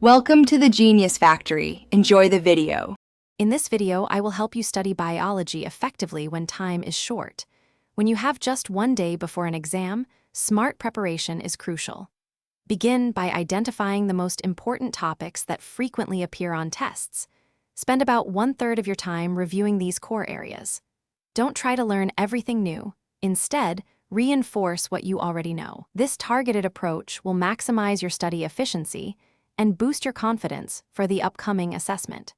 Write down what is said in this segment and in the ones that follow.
Welcome to the Genius Factory. Enjoy the video. In this video, I will help you study biology effectively when time is short. When you have just one day before an exam, smart preparation is crucial. Begin by identifying the most important topics that frequently appear on tests. Spend about 1/3 of your time reviewing these core areas. Don't try to learn everything new. Instead, reinforce what you already know. This targeted approach will maximize your study efficiency and boost your confidence for the upcoming assessment.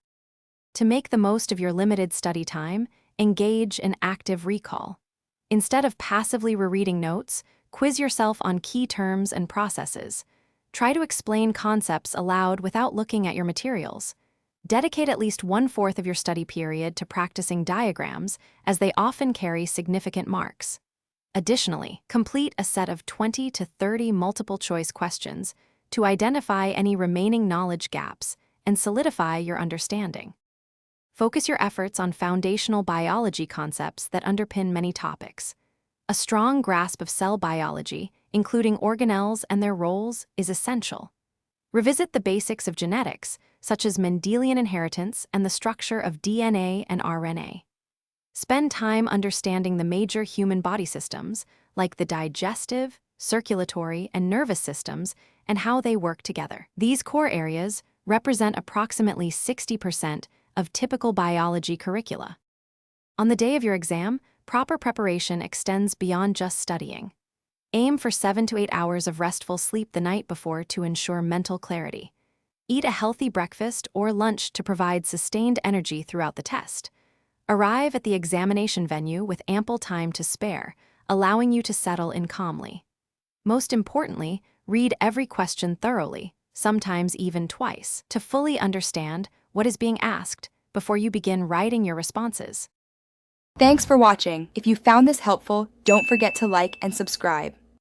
To make the most of your limited study time, engage in active recall. Instead of passively rereading notes, quiz yourself on key terms and processes. Try to explain concepts aloud without looking at your materials. Dedicate at least 1/4 of your study period to practicing diagrams, as they often carry significant marks. Additionally, complete a set of 20 to 30 multiple-choice questions to identify any remaining knowledge gaps and solidify your understanding. Focus your efforts on foundational biology concepts that underpin many topics. A strong grasp of cell biology, including organelles and their roles, is essential. Revisit the basics of genetics, such as Mendelian inheritance and the structure of DNA and RNA. Spend time understanding the major human body systems, like the digestive, circulatory, and nervous systems, and how they work together. These core areas represent approximately 60% of typical biology curricula. On the day of your exam, proper preparation extends beyond just studying. Aim for 7 to 8 hours of restful sleep the night before to ensure mental clarity. Eat a healthy breakfast or lunch to provide sustained energy throughout the test. Arrive at the examination venue with ample time to spare, allowing you to settle in calmly. Most importantly, read every question thoroughly, sometimes even twice, to fully understand what is being asked before you begin writing your responses. Thanks for watching. If you found this helpful, don't forget to like and subscribe.